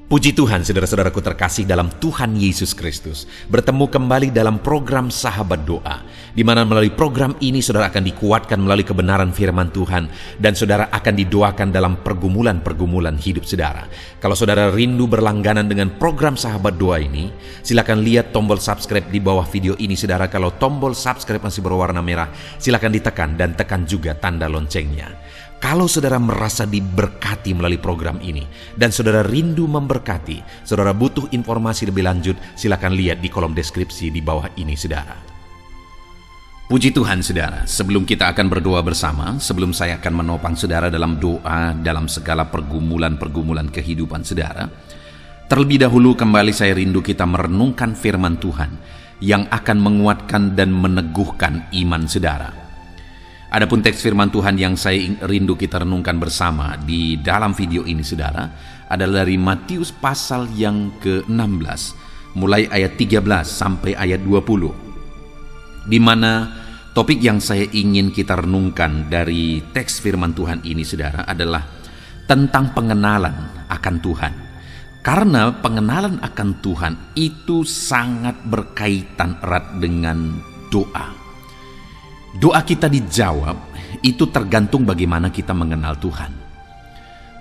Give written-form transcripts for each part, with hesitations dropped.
Puji Tuhan, saudara-saudaraku terkasih dalam Tuhan Yesus Kristus. Bertemu kembali dalam program Sahabat Doa, di mana melalui program ini saudara akan dikuatkan melalui kebenaran firman Tuhan, dan saudara akan didoakan dalam pergumulan-pergumulan hidup saudara. Kalau saudara rindu berlangganan dengan program Sahabat Doa ini, silakan lihat tombol subscribe di bawah video ini saudara. Kalau tombol subscribe masih berwarna merah, silakan ditekan dan tekan juga tanda loncengnya. Kalau saudara merasa diberkati melalui program ini dan saudara rindu memberkati, saudara butuh informasi lebih lanjut, silakan lihat di kolom deskripsi di bawah ini saudara. Puji Tuhan saudara, sebelum kita akan berdoa bersama, sebelum saya akan menopang saudara dalam doa dalam segala pergumulan-pergumulan kehidupan saudara, terlebih dahulu kembali saya rindu kita merenungkan firman Tuhan yang akan menguatkan dan meneguhkan iman saudara. Adapun teks firman Tuhan yang saya rindu kita renungkan bersama di dalam video ini saudara adalah dari Matius pasal yang ke-16 mulai ayat 13 sampai ayat 20, di mana topik yang saya ingin kita renungkan dari teks firman Tuhan ini saudara adalah tentang pengenalan akan Tuhan. Karena pengenalan akan Tuhan itu sangat berkaitan erat dengan doa. Doa kita dijawab itu tergantung bagaimana kita mengenal Tuhan.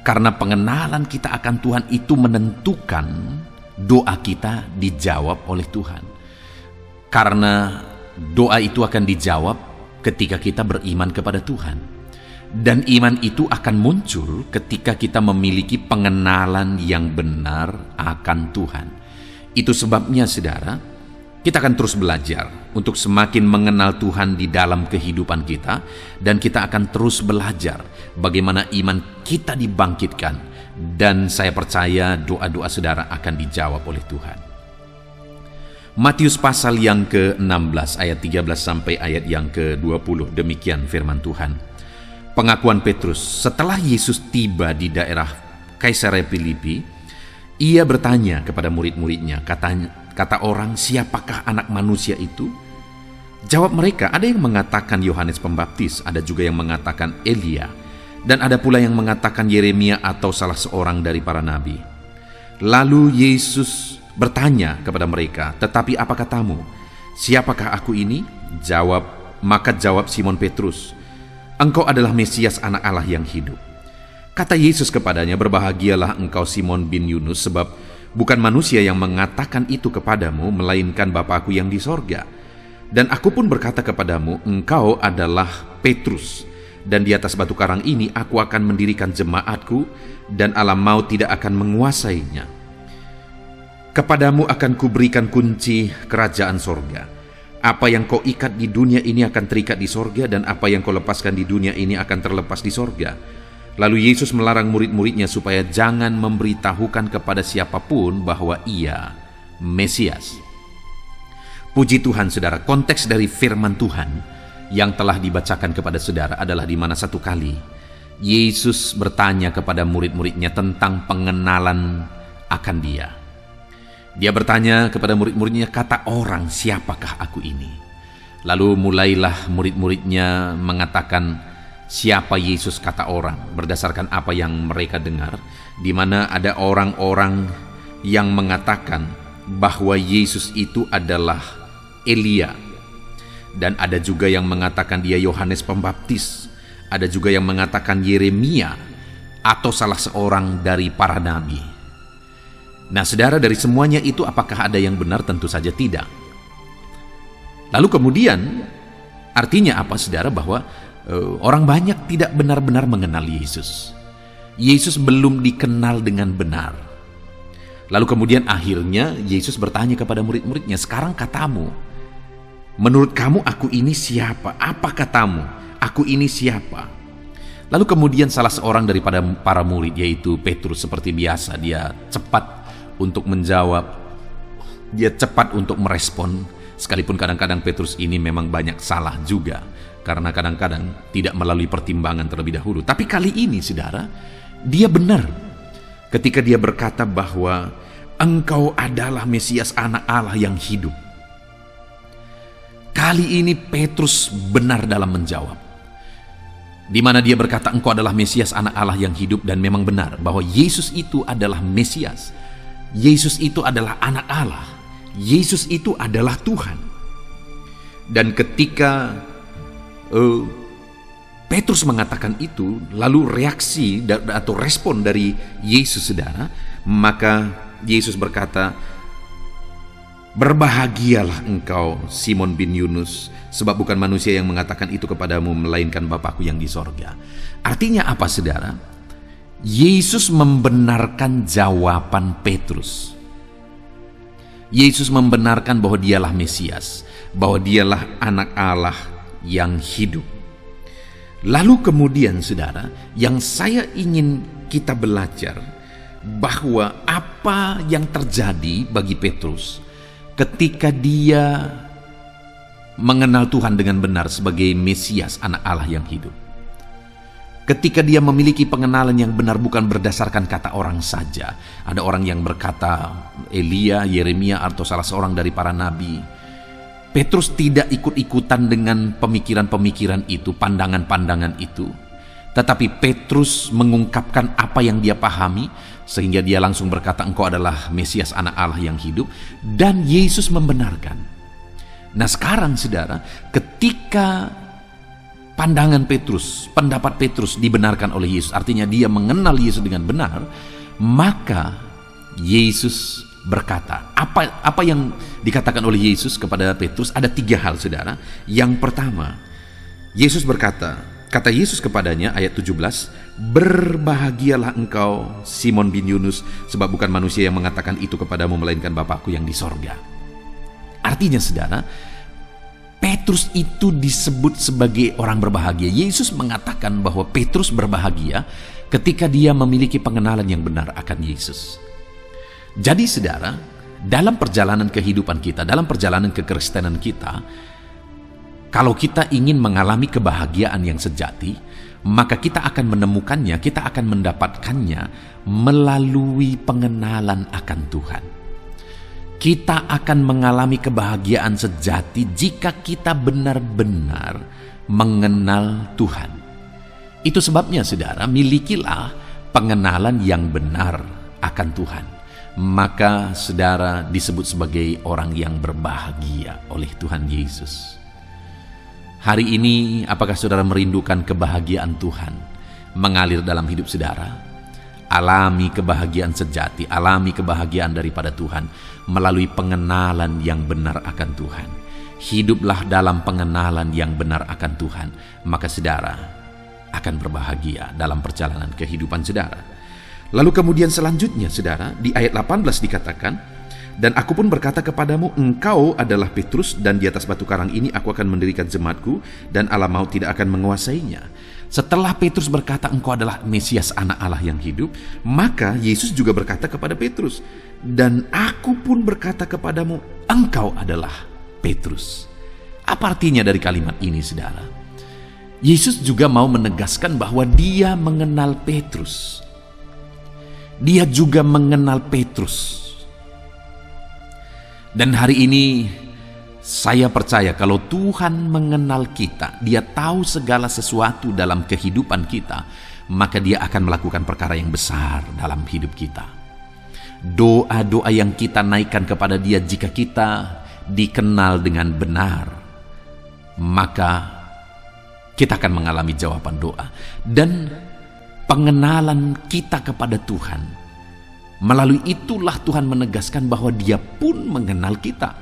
Karena pengenalan kita akan Tuhan itu menentukan doa kita dijawab oleh Tuhan. Karena doa itu akan dijawab ketika kita beriman kepada Tuhan. Dan iman itu akan muncul ketika kita memiliki pengenalan yang benar akan Tuhan. Itu sebabnya saudara, kita akan terus belajar untuk semakin mengenal Tuhan di dalam kehidupan kita, dan kita akan terus belajar bagaimana iman kita dibangkitkan, dan saya percaya doa-doa saudara akan dijawab oleh Tuhan. Matius pasal yang ke-16 ayat 13 sampai ayat yang ke-20, demikian firman Tuhan. Pengakuan Petrus. Setelah Yesus tiba di daerah Kaisarea Filipi, ia bertanya kepada murid-muridnya, kata orang, siapakah anak manusia itu? Jawab mereka, ada yang mengatakan Yohanes Pembaptis, ada juga yang mengatakan Elia, dan ada pula yang mengatakan Yeremia atau salah seorang dari para nabi. Lalu Yesus bertanya kepada mereka, tetapi apa katamu? Siapakah aku ini? Maka jawab Simon Petrus, engkau adalah Mesias, anak Allah yang hidup. Kata Yesus kepadanya, berbahagialah engkau Simon bin Yunus, sebab bukan manusia yang mengatakan itu kepadamu, melainkan Bapa-Ku yang di sorga. Dan aku pun berkata kepadamu, engkau adalah Petrus, dan di atas batu karang ini aku akan mendirikan jemaatku, dan alam maut tidak akan menguasainya. Kepadamu akan kuberikan kunci kerajaan sorga. Apa yang kau ikat di dunia ini akan terikat di sorga, dan apa yang kau lepaskan di dunia ini akan terlepas di sorga. Lalu Yesus melarang murid-muridnya supaya jangan memberitahukan kepada siapapun bahwa ia Mesias. Puji Tuhan saudara, konteks dari firman Tuhan yang telah dibacakan kepada saudara adalah di mana satu kali Yesus bertanya kepada murid-muridnya tentang pengenalan akan dia. Dia bertanya kepada murid-muridnya, kata orang, siapakah aku ini? Lalu mulailah murid-muridnya mengatakan siapa Yesus kata orang berdasarkan apa yang mereka dengar, di mana ada orang-orang yang mengatakan bahwa Yesus itu adalah Elia, dan ada juga yang mengatakan dia Yohanes Pembaptis, ada juga yang mengatakan Yeremia atau salah seorang dari para nabi. Nah saudara, dari semuanya itu apakah ada yang benar? Tentu saja tidak. Lalu kemudian artinya apa saudara? Bahwa orang banyak tidak benar-benar mengenal Yesus. Yesus belum dikenal dengan benar. Lalu kemudian akhirnya Yesus bertanya kepada murid-muridnya, sekarang katamu, menurut kamu aku ini siapa? Apa katamu? Aku ini siapa? Lalu kemudian salah seorang daripada para murid, yaitu Petrus, seperti biasa dia cepat untuk menjawab, dia cepat untuk merespon, sekalipun kadang-kadang Petrus ini memang banyak salah juga, karena kadang-kadang tidak melalui pertimbangan terlebih dahulu. Tapi kali ini saudara, dia benar ketika dia berkata bahwa engkau adalah Mesias, anak Allah yang hidup. Kali ini Petrus benar dalam menjawab, di mana dia berkata engkau adalah Mesias, anak Allah yang hidup, dan memang benar bahwa Yesus itu adalah Mesias. Yesus itu adalah anak Allah. Yesus itu adalah Tuhan. Dan ketika Petrus mengatakan itu, lalu reaksi atau respon dari Yesus, saudara, maka Yesus berkata, "Berbahagialah engkau, Simon bin Yunus, sebab bukan manusia yang mengatakan itu kepadamu, melainkan Bapakku yang di sorga." Artinya apa, saudara? Yesus membenarkan jawaban Petrus. Yesus membenarkan bahwa dialah Mesias, bahwa dialah anak Allah yang hidup. Lalu kemudian, saudara, yang saya ingin kita belajar, bahwa apa yang terjadi bagi Petrus ketika dia mengenal Tuhan dengan benar sebagai Mesias, anak Allah yang hidup. Ketika dia memiliki pengenalan yang benar bukan berdasarkan kata orang saja. Ada orang yang berkata Elia, Yeremia, atau salah seorang dari para nabi. Petrus tidak ikut-ikutan dengan pemikiran-pemikiran itu, pandangan-pandangan itu. Tetapi Petrus mengungkapkan apa yang dia pahami, sehingga dia langsung berkata, "Engkau adalah Mesias, anak Allah yang hidup." Dan Yesus membenarkan. Nah sekarang, saudara, ketika pandangan Petrus, pendapat Petrus dibenarkan oleh Yesus, artinya dia mengenal Yesus dengan benar, maka Yesus berkata, apa yang dikatakan oleh Yesus kepada Petrus, ada 3 hal, saudara. Yang pertama, Yesus berkata, kata Yesus kepadanya, ayat 17, "Berbahagialah engkau, Simon bin Yunus, sebab bukan manusia yang mengatakan itu kepadamu, melainkan Bapakku yang di sorga." Artinya, saudara, Petrus itu disebut sebagai orang berbahagia. Yesus mengatakan bahwa Petrus berbahagia ketika dia memiliki pengenalan yang benar akan Yesus. Jadi, saudara, dalam perjalanan kehidupan kita, dalam perjalanan kekristenan kita, kalau kita ingin mengalami kebahagiaan yang sejati, maka kita akan menemukannya, kita akan mendapatkannya melalui pengenalan akan Tuhan. Kita akan mengalami kebahagiaan sejati jika kita benar-benar mengenal Tuhan. Itu sebabnya, saudara, milikilah pengenalan yang benar akan Tuhan. Maka saudara disebut sebagai orang yang berbahagia oleh Tuhan Yesus. Hari ini, apakah saudara merindukan kebahagiaan Tuhan mengalir dalam hidup saudara? Alami kebahagiaan sejati, alami kebahagiaan daripada Tuhan melalui pengenalan yang benar akan Tuhan. Hiduplah dalam pengenalan yang benar akan Tuhan, maka saudara akan berbahagia dalam perjalanan kehidupan saudara. Lalu kemudian selanjutnya, saudara, di ayat 18 dikatakan, "Dan aku pun berkata kepadamu, engkau adalah Petrus, dan di atas batu karang ini aku akan mendirikan jemaatku, dan alam maut tidak akan menguasainya." Setelah Petrus berkata engkau adalah Mesias, anak Allah yang hidup, maka Yesus juga berkata kepada Petrus, "Dan aku pun berkata kepadamu, engkau adalah Petrus." Apa artinya dari kalimat ini, saudara? Yesus juga mau menegaskan bahwa dia mengenal Petrus. Dia juga mengenal Petrus. Dan hari ini saya percaya kalau Tuhan mengenal kita, Dia tahu segala sesuatu dalam kehidupan kita, maka Dia akan melakukan perkara yang besar dalam hidup kita. Doa-doa yang kita naikkan kepada Dia, jika kita dikenal dengan benar, maka kita akan mengalami jawaban doa. Dan pengenalan kita kepada Tuhan, melalui itulah Tuhan menegaskan bahwa Dia pun mengenal kita.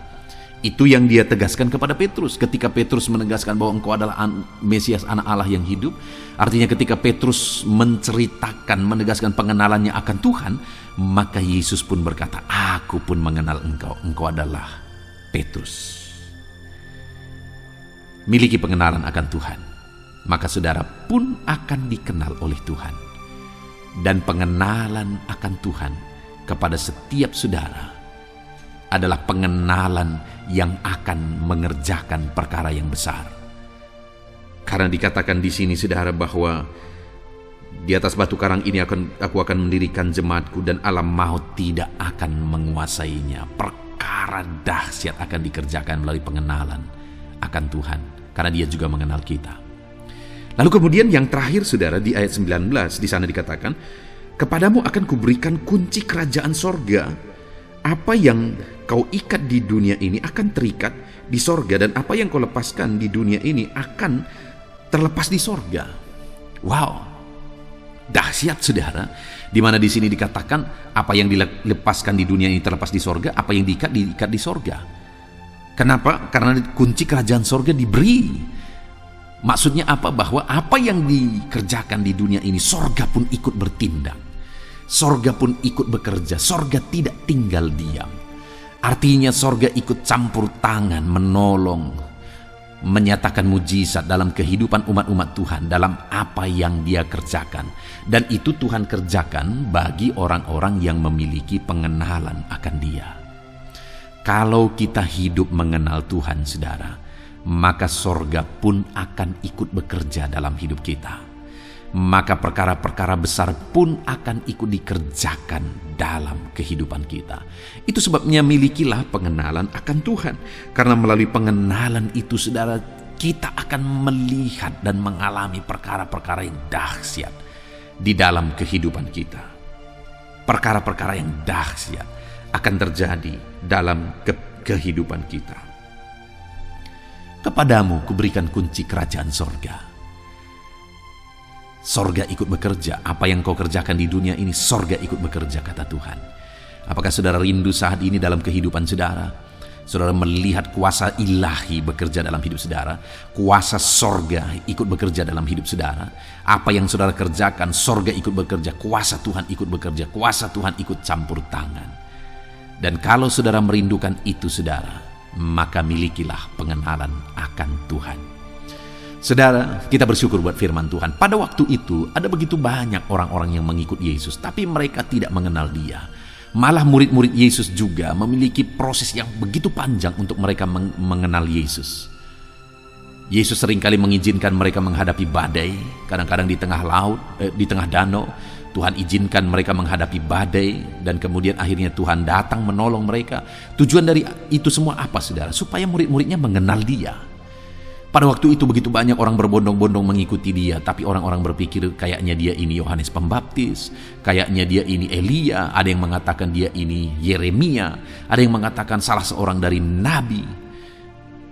Itu yang Dia tegaskan kepada Petrus ketika Petrus menegaskan bahwa engkau adalah Mesias, anak Allah yang hidup. Artinya ketika Petrus menceritakan, menegaskan pengenalannya akan Tuhan, maka Yesus pun berkata, "Aku pun mengenal engkau, engkau adalah Petrus." Miliki pengenalan akan Tuhan, maka saudara pun akan dikenal oleh Tuhan. Dan pengenalan akan Tuhan kepada setiap saudara adalah pengenalan yang akan mengerjakan perkara yang besar. Karena dikatakan di sini, saudara, bahwa di atas batu karang ini aku akan mendirikan jemaatku, dan alam maut tidak akan menguasainya. Perkara dahsyat akan dikerjakan melalui pengenalan akan Tuhan, karena Dia juga mengenal kita. Lalu kemudian yang terakhir, saudara, di ayat 19 di sana dikatakan, "Kepadamu akan kuberikan kunci kerajaan sorga, apa yang kau ikat di dunia ini akan terikat di sorga, dan apa yang kau lepaskan di dunia ini akan terlepas di sorga. Wow, dahsyat saudara. Di mana di sini dikatakan apa yang dilepaskan di dunia ini terlepas di sorga, apa yang diikat di sorga. Kenapa? Karena kunci kerajaan sorga diberi. Maksudnya apa? Bahwa apa yang dikerjakan di dunia ini, sorga pun ikut bertindak. Sorga pun ikut bekerja. Sorga tidak tinggal diam. Artinya sorga ikut campur tangan, menolong, menyatakan mujizat dalam kehidupan umat-umat Tuhan, dalam apa yang dia kerjakan. Dan itu Tuhan kerjakan bagi orang-orang yang memiliki pengenalan akan dia. Kalau kita hidup mengenal Tuhan, saudara, maka sorga pun akan ikut bekerja dalam hidup kita. Maka perkara-perkara besar pun akan ikut dikerjakan dalam kehidupan kita. Itu sebabnya milikilah pengenalan akan Tuhan. Karena melalui pengenalan itu, saudara, kita akan melihat dan mengalami perkara-perkara yang dahsyat di dalam kehidupan kita. Perkara-perkara yang dahsyat akan terjadi dalam kehidupan kita. Kepadamu kuberikan kunci kerajaan sorga. Sorga ikut bekerja. Apa yang kau kerjakan di dunia ini, sorga ikut bekerja, kata Tuhan. Apakah saudara rindu saat ini dalam kehidupan saudara? Saudara melihat kuasa ilahi bekerja dalam hidup saudara. Kuasa sorga ikut bekerja dalam hidup saudara. Apa yang saudara kerjakan, sorga ikut bekerja. Kuasa Tuhan ikut bekerja. Kuasa Tuhan ikut campur tangan. Dan kalau saudara merindukan itu, saudara, maka milikilah pengenalan akan Tuhan. Saudara, kita bersyukur buat firman Tuhan. Pada waktu itu ada begitu banyak orang-orang yang mengikut Yesus, tapi mereka tidak mengenal Dia. Malah murid-murid Yesus juga memiliki proses yang begitu panjang untuk mereka mengenal Yesus. Yesus seringkali mengizinkan mereka menghadapi badai, kadang-kadang di tengah laut, di tengah danau. Tuhan izinkan mereka menghadapi badai, dan kemudian akhirnya Tuhan datang menolong mereka. Tujuan dari itu semua apa, saudara? Supaya murid-muridnya mengenal Dia. Pada waktu itu begitu banyak orang berbondong-bondong mengikuti dia, tapi orang-orang berpikir kayaknya dia ini Yohanes Pembaptis, kayaknya dia ini Elia, ada yang mengatakan dia ini Yeremia, ada yang mengatakan salah seorang dari nabi.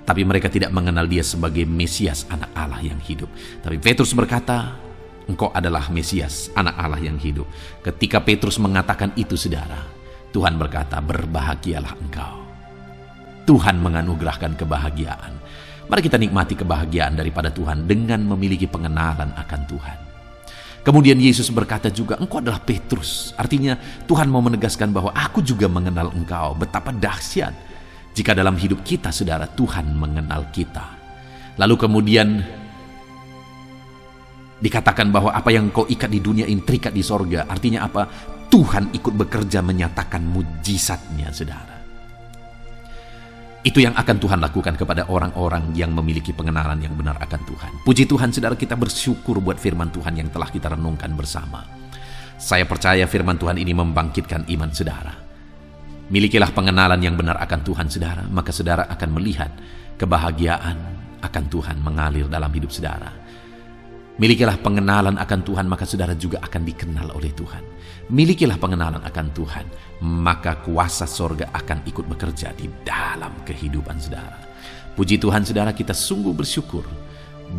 Tapi mereka tidak mengenal dia sebagai Mesias, anak Allah yang hidup. Tapi Petrus berkata, engkau adalah Mesias, anak Allah yang hidup. Ketika Petrus mengatakan itu, saudara, Tuhan berkata, berbahagialah engkau. Tuhan menganugerahkan kebahagiaan. Mari kita nikmati kebahagiaan daripada Tuhan dengan memiliki pengenalan akan Tuhan. Kemudian Yesus berkata juga, engkau adalah Petrus. Artinya Tuhan mau menegaskan bahwa aku juga mengenal engkau. Betapa dahsyat jika dalam hidup kita, saudara, Tuhan mengenal kita. Lalu kemudian dikatakan bahwa apa yang kau ikat di dunia ini terikat di sorga. Artinya apa? Tuhan ikut bekerja menyatakan mujizatnya, saudara. Itu yang akan Tuhan lakukan kepada orang-orang yang memiliki pengenalan yang benar akan Tuhan. Puji Tuhan, saudara, kita bersyukur buat firman Tuhan yang telah kita renungkan bersama. Saya percaya firman Tuhan ini membangkitkan iman saudara. Milikilah pengenalan yang benar akan Tuhan, saudara, maka saudara akan melihat kebahagiaan akan Tuhan mengalir dalam hidup saudara. Milikilah pengenalan akan Tuhan, maka saudara juga akan dikenal oleh Tuhan. Milikilah pengenalan akan Tuhan, maka kuasa sorga akan ikut bekerja di dalam kehidupan saudara. Puji Tuhan, saudara, kita sungguh bersyukur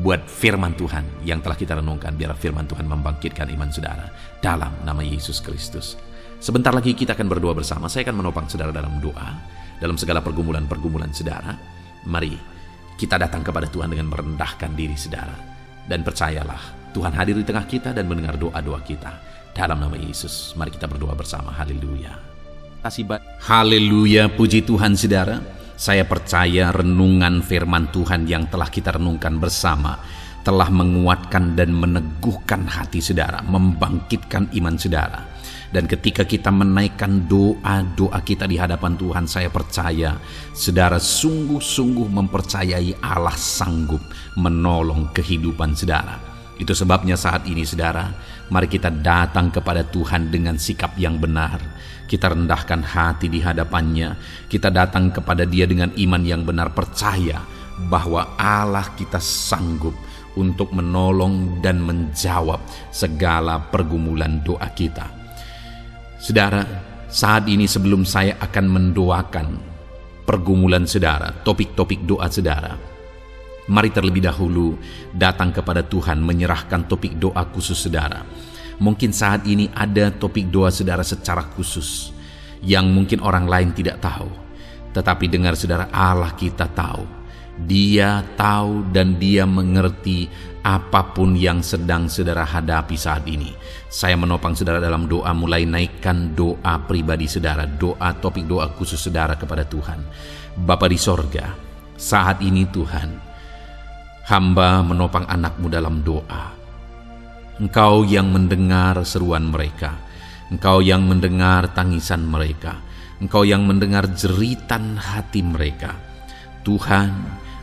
buat firman Tuhan yang telah kita renungkan. Biar firman Tuhan membangkitkan iman saudara dalam nama Yesus Kristus. Sebentar lagi kita akan berdoa bersama. Saya akan menopang saudara dalam doa. Dalam segala pergumulan-pergumulan saudara, mari kita datang kepada Tuhan dengan merendahkan diri saudara. Dan percayalah, Tuhan hadir di tengah kita dan mendengar doa-doa kita. Dalam nama Yesus, mari kita berdoa bersama. Haleluya. Haleluya, puji Tuhan saudara. Saya percaya renungan firman Tuhan yang telah kita renungkan bersama telah menguatkan dan meneguhkan hati saudara, membangkitkan iman saudara. Dan ketika kita menaikkan doa-doa kita di hadapan Tuhan, saya percaya saudara sungguh-sungguh mempercayai Allah sanggup menolong kehidupan saudara. Itu sebabnya saat ini saudara, mari kita datang kepada Tuhan dengan sikap yang benar. Kita rendahkan hati di hadapannya. Kita datang kepada Dia dengan iman yang benar, percaya bahwa Allah kita sanggup untuk menolong dan menjawab segala pergumulan doa kita. Saudara, Saat ini sebelum saya akan mendoakan pergumulan saudara, topik-topik doa saudara, mari terlebih dahulu datang kepada Tuhan menyerahkan topik doa khusus saudara. Mungkin saat ini ada topik doa saudara secara khusus yang mungkin orang lain tidak tahu. Tetapi dengar saudara, Allah kita tahu. Dia tahu dan Dia mengerti apapun yang sedang saudara hadapi saat ini. Saya menopang saudara dalam doa, mulai naikkan doa pribadi saudara, doa topik doa khusus saudara kepada Tuhan. Bapa di sorga, saat ini Tuhan, hamba menopang anak-Mu dalam doa. Engkau yang mendengar seruan mereka, Engkau yang mendengar tangisan mereka, Engkau yang mendengar jeritan hati mereka. Tuhan,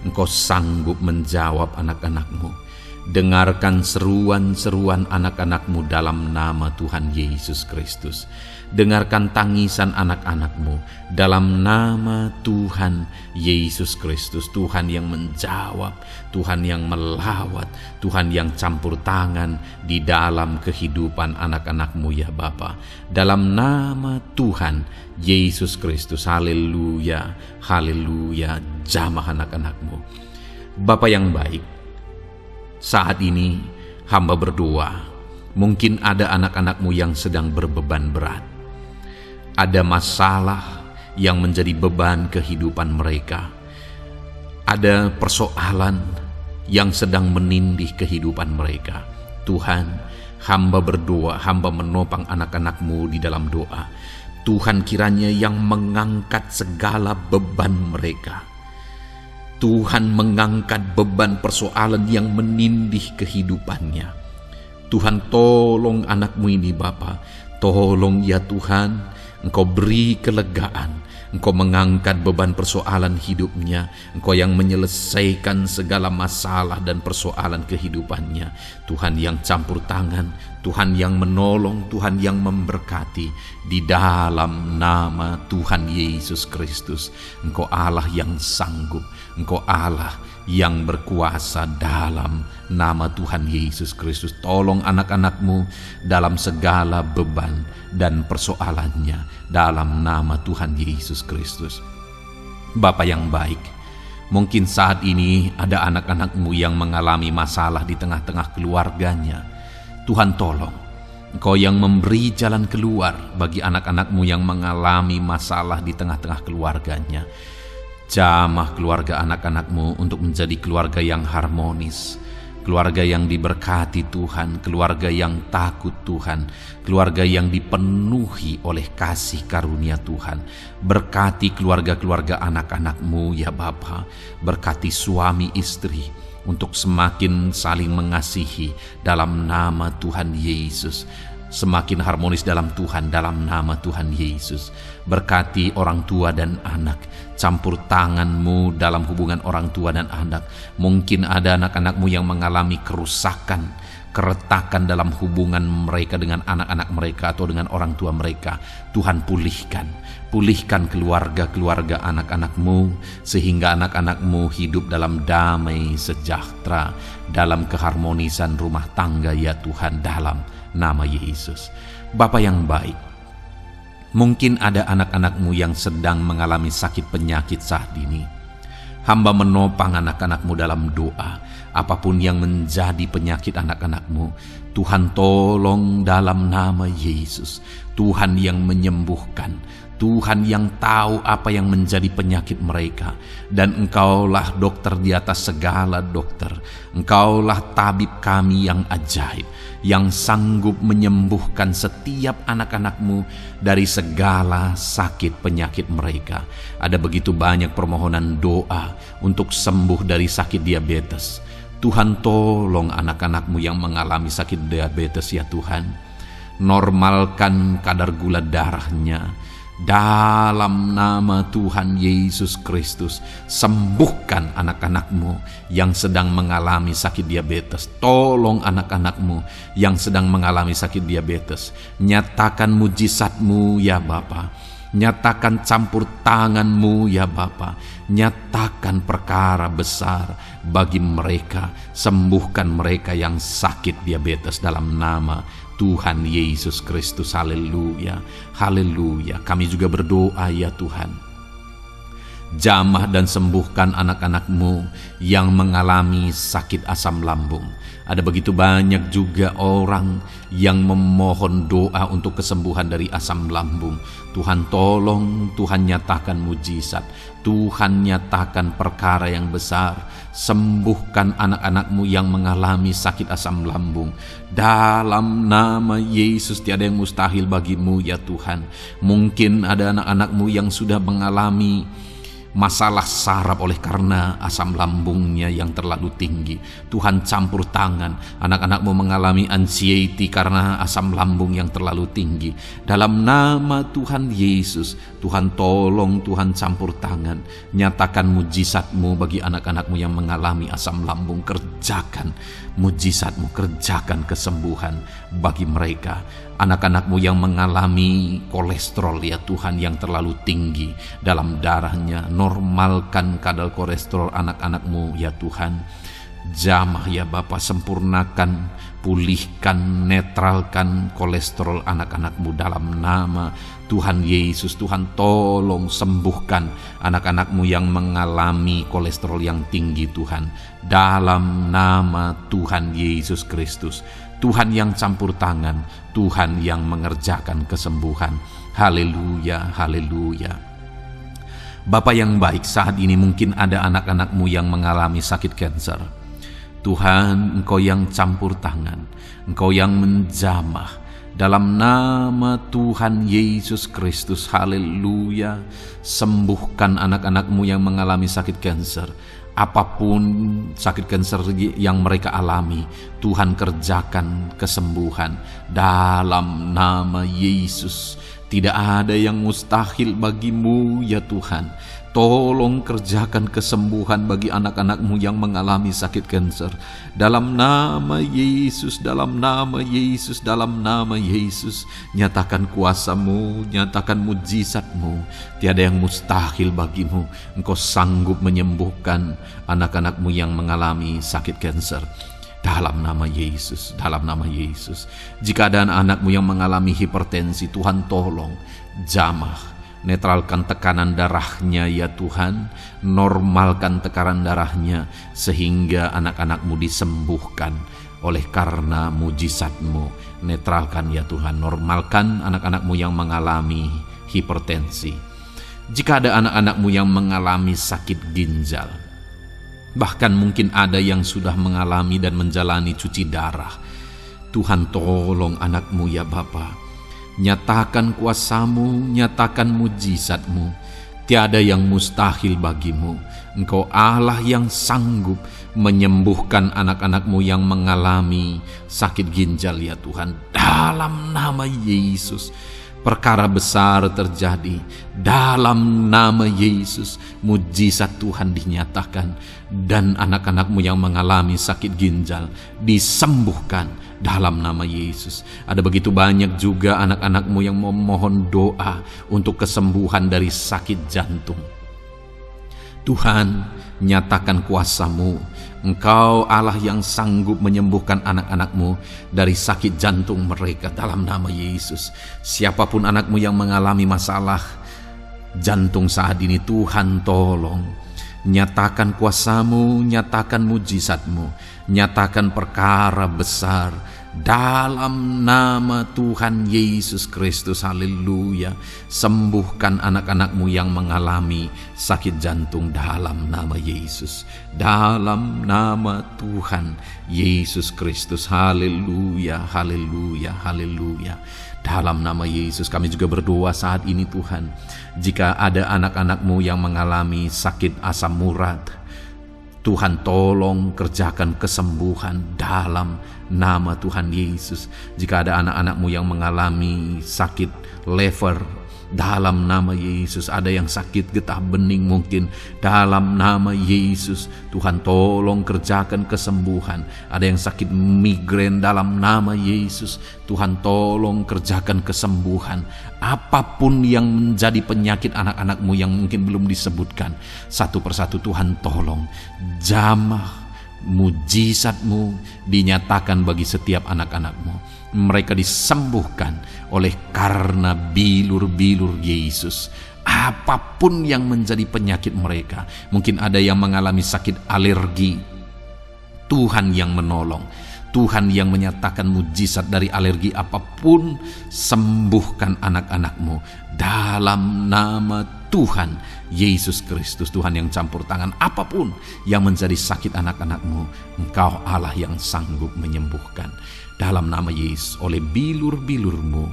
Engkau sanggup menjawab anak-anak-Mu. Dengarkan seruan-seruan anak-anak-Mu dalam nama Tuhan Yesus Kristus. Dengarkan tangisan anak-anak-Mu dalam nama Tuhan Yesus Kristus. Tuhan yang menjawab, Tuhan yang melawat, Tuhan yang campur tangan di dalam kehidupan anak-anak-Mu ya Bapa. Dalam nama Tuhan Yesus Kristus. Haleluya, haleluya. Jamah anak-anak-Mu. Bapa yang baik, saat ini hamba berdoa, mungkin ada anak-anak-Mu yang sedang berbeban berat. Ada masalah yang menjadi beban kehidupan mereka. Ada persoalan yang sedang menindih kehidupan mereka. Tuhan, hamba berdoa, hamba menopang anak-anak-Mu di dalam doa. Tuhan kiranya yang mengangkat segala beban mereka. Tuhan mengangkat beban persoalan yang menindih kehidupannya. Tuhan, tolong anak-Mu ini Bapa. Tolong ya Tuhan, Engkau beri kelegaan. Engkau mengangkat beban persoalan hidupnya. Engkau yang menyelesaikan segala masalah dan persoalan kehidupannya. Tuhan yang campur tangan, Tuhan yang menolong, Tuhan yang memberkati. Di dalam nama Tuhan Yesus Kristus, Engkau Allah yang sanggup, Engkau Allah yang berkuasa. Dalam nama Tuhan Yesus Kristus, tolong anak-anak-Mu dalam segala beban dan persoalannya dalam nama Tuhan Yesus Kristus. Bapa yang baik, mungkin saat ini ada anak-anak-Mu yang mengalami masalah di tengah-tengah keluarganya. Tuhan tolong, Engkau yang memberi jalan keluar bagi anak-anak-Mu yang mengalami masalah di tengah-tengah keluarganya. Jamah keluarga anak-anak-Mu untuk menjadi keluarga yang harmonis, keluarga yang diberkati Tuhan, keluarga yang takut Tuhan, keluarga yang dipenuhi oleh kasih karunia Tuhan. Berkati keluarga-keluarga anak-anak-Mu ya Bapa. Berkati suami istri untuk semakin saling mengasihi dalam nama Tuhan Yesus. Semakin harmonis dalam Tuhan, dalam nama Tuhan Yesus. Berkati orang tua dan anak, campur tangan-Mu dalam hubungan orang tua dan anak. Mungkin ada anak-anak-Mu yang mengalami kerusakan, keretakan dalam hubungan mereka dengan anak-anak mereka atau dengan orang tua mereka. Tuhan pulihkan keluarga-keluarga anak-anak-Mu, sehingga anak-anak-Mu hidup dalam damai sejahtera, dalam keharmonisan rumah tangga ya Tuhan, dalam nama Yesus. Bapa yang baik, mungkin ada anak-anak-Mu yang sedang mengalami sakit penyakit saat ini. Hamba menopang anak-anak-Mu dalam doa. Apapun yang menjadi penyakit anak-anak-Mu, Tuhan tolong dalam nama Yesus. Tuhan yang menyembuhkan, Tuhan yang tahu apa yang menjadi penyakit mereka. Dan Engkaulah dokter di atas segala dokter. Engkaulah tabib kami yang ajaib, yang sanggup menyembuhkan setiap anak-anak-Mu dari segala sakit penyakit mereka. Ada begitu banyak permohonan doa untuk sembuh dari sakit diabetes. Tuhan tolong anak-anak-Mu yang mengalami sakit diabetes ya Tuhan. Normalkan kadar gula darahnya. Dalam nama Tuhan Yesus Kristus, sembuhkan anak-anak-Mu yang sedang mengalami sakit diabetes. Tolong anak-anak-Mu yang sedang mengalami sakit diabetes. Nyatakan mujizat-Mu ya Bapa. Nyatakan campur tangan-Mu ya Bapa. Nyatakan perkara besar bagi mereka. Sembuhkan mereka yang sakit diabetes dalam nama Tuhan Yesus Kristus. Haleluya, haleluya. Kami juga berdoa ya Tuhan, jamah dan sembuhkan anak-anak-Mu yang mengalami sakit asam lambung. Ada begitu banyak juga orang yang memohon doa untuk kesembuhan dari asam lambung. Tuhan tolong, Tuhan nyatakan mujizat, Tuhan nyatakan perkara yang besar. Sembuhkan anak-anak-Mu yang mengalami sakit asam lambung. Dalam nama Yesus, tiada yang mustahil bagi-Mu ya Tuhan. Mungkin ada anak-anak-Mu yang sudah mengalami masalah saraf oleh karena asam lambungnya yang terlalu tinggi. Tuhan campur tangan. Anak-anak-Mu mengalami anxiety karena asam lambung yang terlalu tinggi. Dalam nama Tuhan Yesus, Tuhan tolong, Tuhan campur tangan. Nyatakan mujizat-Mu bagi anak-anak-Mu yang mengalami asam lambung. Kerjakan mujizat-Mu, kerjakan kesembuhan bagi mereka. Anak-anak-Mu yang mengalami kolesterol ya Tuhan yang terlalu tinggi dalam darahnya, normalkan kadar kolesterol anak-anak-Mu ya Tuhan. Jamah ya Bapa, sempurnakan, pulihkan, netralkan kolesterol anak-anak-Mu dalam nama Tuhan Yesus. Tuhan tolong sembuhkan anak-anak-Mu yang mengalami kolesterol yang tinggi Tuhan, dalam nama Tuhan Yesus Kristus. Tuhan yang campur tangan, Tuhan yang mengerjakan kesembuhan. Haleluya, haleluya. Bapa yang baik, saat ini mungkin ada anak-anak-Mu yang mengalami sakit kanker. Tuhan, Engkau yang campur tangan, Engkau yang menjamah. Dalam nama Tuhan Yesus Kristus, haleluya. Sembuhkan anak-anak-Mu yang mengalami sakit kanker. Apapun sakit kanker yang mereka alami, Tuhan kerjakan kesembuhan dalam nama Yesus. Tidak ada yang mustahil bagi-Mu ya Tuhan. Tolong kerjakan kesembuhan bagi anak-anak-Mu yang mengalami sakit kanker. Dalam nama Yesus, dalam nama Yesus, dalam nama Yesus. Nyatakan kuasa-Mu, nyatakan mujizat-Mu. Tiada yang mustahil bagi-Mu. Engkau sanggup menyembuhkan anak-anak-Mu yang mengalami sakit kanker. Dalam nama Yesus, dalam nama Yesus. Jika ada anak-anak-Mu yang mengalami hipertensi, Tuhan tolong jamah, netralkan tekanan darahnya ya Tuhan. Normalkan tekanan darahnya sehingga anak-anak-Mu disembuhkan oleh karena mujizat-Mu. Netralkan ya Tuhan, normalkan anak-anak-Mu yang mengalami hipertensi. Jika ada anak-anak-Mu yang mengalami sakit ginjal, bahkan mungkin ada yang sudah mengalami dan menjalani cuci darah, Tuhan tolong anak-Mu ya Bapa. Nyatakan kuasa-Mu, nyatakan mujizat-Mu. Tiada yang mustahil bagi-Mu. Engkau Allah yang sanggup menyembuhkan anak-anak-Mu yang mengalami sakit ginjal ya Tuhan. Dalam nama Yesus, perkara besar terjadi. Dalam nama Yesus, mujizat Tuhan dinyatakan. Dan anak-anak-Mu yang mengalami sakit ginjal disembuhkan dalam nama Yesus. Ada begitu banyak juga anak-anak-Mu yang memohon doa untuk kesembuhan dari sakit jantung. Tuhan, nyatakan kuasa-Mu. Engkau Allah yang sanggup menyembuhkan anak-anak-Mu dari sakit jantung mereka dalam nama Yesus. Siapapun anak-Mu yang mengalami masalah jantung saat ini, Tuhan tolong. Nyatakan kuasa-Mu, nyatakan mujizat-Mu, nyatakan perkara besar dalam nama Tuhan Yesus Kristus. Haleluya. Sembuhkan anak-anak-Mu yang mengalami sakit jantung dalam nama Yesus, dalam nama Tuhan Yesus Kristus. Haleluya, haleluya, haleluya. Dalam nama Yesus kami juga berdoa saat ini Tuhan. Jika ada anak-anak-Mu yang mengalami sakit asam urat, Tuhan tolong kerjakan kesembuhan dalam nama Tuhan Yesus. Jika ada anak-anak-Mu yang mengalami sakit liver, dalam nama Yesus. Ada yang sakit getah bening mungkin, dalam nama Yesus Tuhan tolong kerjakan kesembuhan. Ada yang sakit migrain, dalam nama Yesus Tuhan tolong kerjakan kesembuhan. Apapun yang menjadi penyakit anak-anak-Mu yang mungkin belum disebutkan, satu persatu Tuhan tolong. Jamah mujizat-Mu dinyatakan bagi setiap anak-anak-Mu. mereka disembuhkan oleh karena bilur-bilur Yesus. Apapun yang menjadi penyakit mereka, mungkin ada yang mengalami sakit alergi, Tuhan yang menolong, Tuhan yang menyatakan mujizat dari alergi apapun. Sembuhkan anak-anakmu dalam nama Tuhan Yesus Kristus. Tuhan yang campur tangan apapun yang menjadi sakit anak-anakmu, Engkau Allah yang sanggup menyembuhkan. Dalam nama Yesus, oleh bilur-bilurmu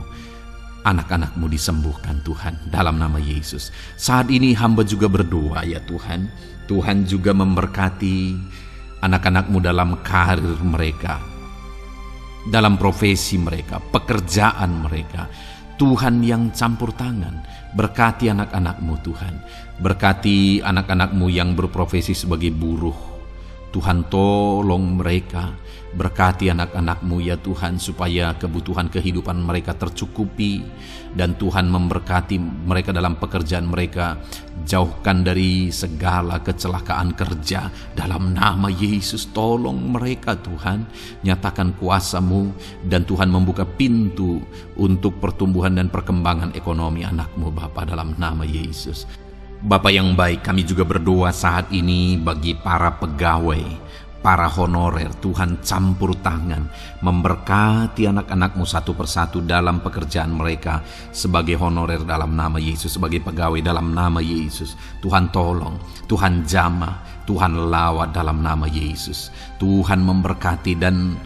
anak-anakmu disembuhkan Tuhan, dalam nama Yesus. Saat ini hamba juga berdoa ya Tuhan, Tuhan juga memberkati anak-anakmu dalam karir mereka, dalam profesi mereka, pekerjaan mereka. Tuhan yang campur tangan, berkati anak-anakmu Tuhan. Berkati anak-anakmu yang berprofesi sebagai buruh, Tuhan tolong mereka. Berkati anak-anakmu ya Tuhan, supaya kebutuhan kehidupan mereka tercukupi, dan Tuhan memberkati mereka dalam pekerjaan mereka. Jauhkan dari segala kecelakaan kerja dalam nama Yesus. Tolong mereka Tuhan, nyatakan kuasa-Mu, dan Tuhan membuka pintu untuk pertumbuhan dan perkembangan ekonomi anak-Mu Bapa, dalam nama Yesus. Bapa yang baik, kami juga berdoa saat ini bagi para pegawai, para honorer. Tuhan campur tangan, memberkati anak-anakmu satu persatu dalam pekerjaan mereka sebagai honorer dalam nama Yesus, sebagai pegawai dalam nama Yesus. Tuhan tolong, Tuhan jamah, Tuhan lawat dalam nama Yesus. Tuhan memberkati dan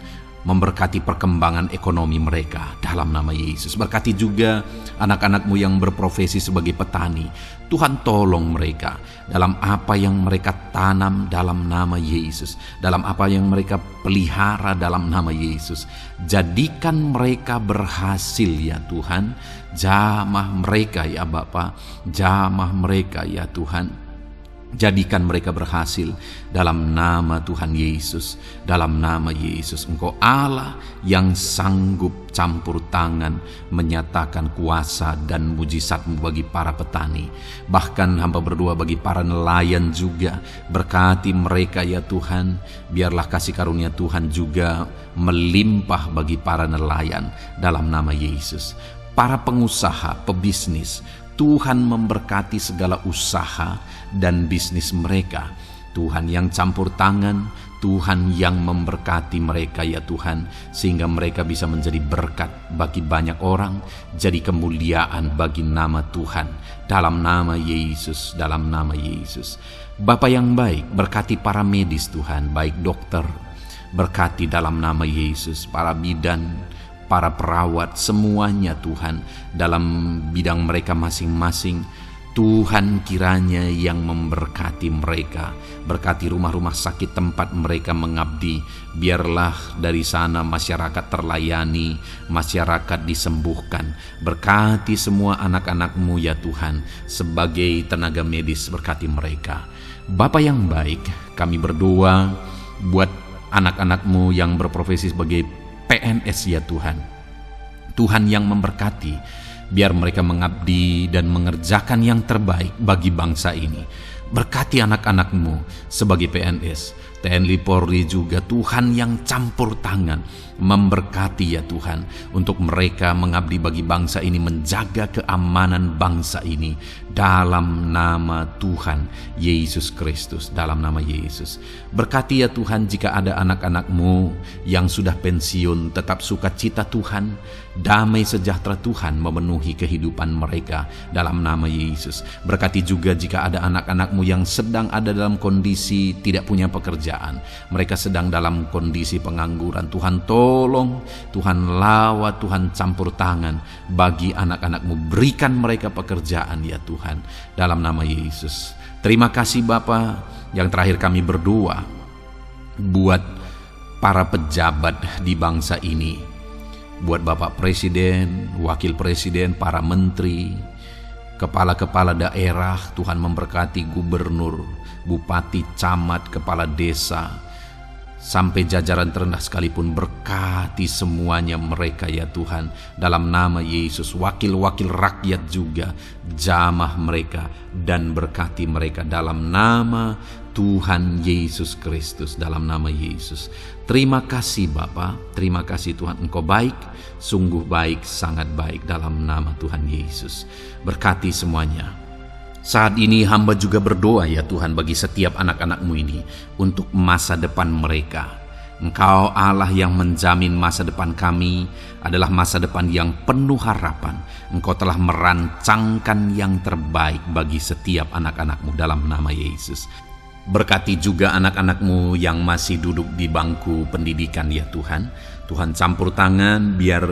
memberkati perkembangan ekonomi mereka dalam nama Yesus. Berkati juga anak-anakmu yang berprofesi sebagai petani. Tuhan tolong mereka dalam apa yang mereka tanam dalam nama Yesus, dalam apa yang mereka pelihara dalam nama Yesus. Jadikan mereka berhasil ya Tuhan. Jamah mereka ya Bapa, jamah mereka ya Tuhan. Jadikan mereka berhasil dalam nama Tuhan Yesus, dalam nama Yesus. Engkau Allah yang sanggup campur tangan, menyatakan kuasa dan mujizat-Mu bagi para petani. Bahkan hamba berdoa bagi para nelayan juga. Berkati mereka ya Tuhan. Biarlah kasih karunia Tuhan juga melimpah bagi para nelayan dalam nama Yesus. Para pengusaha, pebisnis, Tuhan memberkati segala usaha dan bisnis mereka. Tuhan yang campur tangan, Tuhan yang memberkati mereka ya Tuhan, sehingga mereka bisa menjadi berkat bagi banyak orang, jadi kemuliaan bagi nama Tuhan, dalam nama Yesus, dalam nama Yesus. Bapa yang baik, berkati para medis Tuhan, baik dokter, berkati dalam nama Yesus, para bidan, para perawat, semuanya Tuhan, dalam bidang mereka masing-masing. Tuhan kiranya yang memberkati mereka. Berkati rumah-rumah sakit tempat mereka mengabdi. Biarlah dari sana masyarakat terlayani, masyarakat disembuhkan. Berkati semua anak-anak-Mu ya Tuhan, sebagai tenaga medis, berkati mereka. Bapa yang baik, kami berdoa buat anak-anak-Mu yang berprofesi sebagai PNS ya Tuhan. Tuhan yang memberkati, biar mereka mengabdi dan mengerjakan yang terbaik bagi bangsa ini. Berkati anak-anak-Mu sebagai PNS, TNI Polri juga. Tuhan yang campur tangan, memberkati ya Tuhan, untuk mereka mengabdi bagi bangsa ini, menjaga keamanan bangsa ini dalam nama Tuhan Yesus Kristus, dalam nama Yesus. Berkati ya Tuhan, jika ada anak-anak-Mu yang sudah pensiun, tetap sukacita Tuhan, damai sejahtera Tuhan memenuhi kehidupan mereka dalam nama Yesus. Berkati juga jika ada anak-anak-Mu yang sedang ada dalam kondisi tidak punya pekerjaan, mereka sedang dalam kondisi pengangguran. Tuhan tolong, Tuhan lawat, Tuhan campur tangan bagi anak-anak-Mu. Berikan mereka pekerjaan ya Tuhan, dalam nama Yesus. Terima kasih Bapa. Yang terakhir kami berdoa buat para pejabat di bangsa ini, buat Bapak Presiden, Wakil Presiden, para menteri, kepala-kepala daerah. Tuhan memberkati gubernur, bupati, camat, kepala desa, sampai jajaran terendah sekalipun. Berkati semuanya mereka ya Tuhan, dalam nama Yesus. Wakil-wakil rakyat juga, jamah mereka dan berkati mereka dalam nama Tuhan Yesus Kristus, dalam nama Yesus. Terima kasih Bapa, terima kasih Tuhan, Engkau baik, sungguh baik, sangat baik, dalam nama Tuhan Yesus. Berkati semuanya. Saat ini hamba juga berdoa ya Tuhan bagi setiap anak-anak-Mu ini untuk masa depan mereka. Engkau Allah yang menjamin masa depan kami adalah masa depan yang penuh harapan. Engkau telah merancangkan yang terbaik bagi setiap anak-anak-Mu dalam nama Yesus. Berkati juga anak-anak-Mu yang masih duduk di bangku pendidikan ya Tuhan. Tuhan campur tangan biar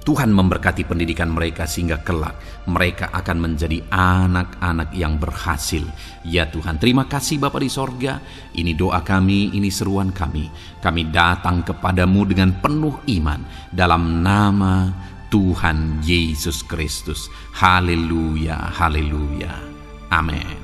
Tuhan memberkati pendidikan mereka sehingga kelak mereka akan menjadi anak-anak yang berhasil. Ya Tuhan, terima kasih Bapa di sorga. Ini doa kami, ini seruan kami. Kami datang kepadamu dengan penuh iman dalam nama Tuhan Yesus Kristus. Haleluya, haleluya. Amin.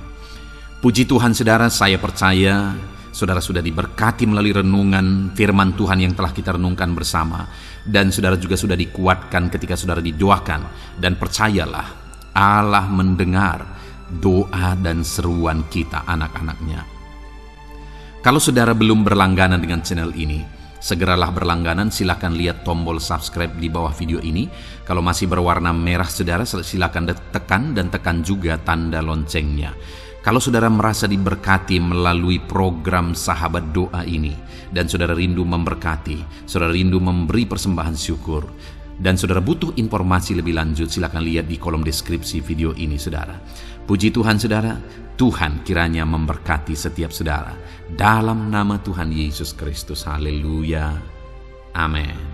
Puji Tuhan saudara, saya percaya saudara sudah diberkati melalui renungan firman Tuhan yang telah kita renungkan bersama. Dan saudara juga sudah dikuatkan ketika saudara didoakan. Dan percayalah, Allah mendengar doa dan seruan kita anak-anaknya. Kalau saudara belum berlangganan dengan channel ini, segeralah berlangganan. Silakan lihat tombol subscribe di bawah video ini. Kalau masih berwarna merah saudara, silakan tekan dan tekan juga tanda loncengnya. Kalau saudara merasa diberkati melalui program Sahabat Doa ini, dan saudara rindu memberkati, saudara rindu memberi persembahan syukur, dan saudara butuh informasi lebih lanjut, silakan lihat di kolom deskripsi video ini saudara. Puji Tuhan saudara, Tuhan kiranya memberkati setiap saudara. Dalam nama Tuhan Yesus Kristus, haleluya, amin.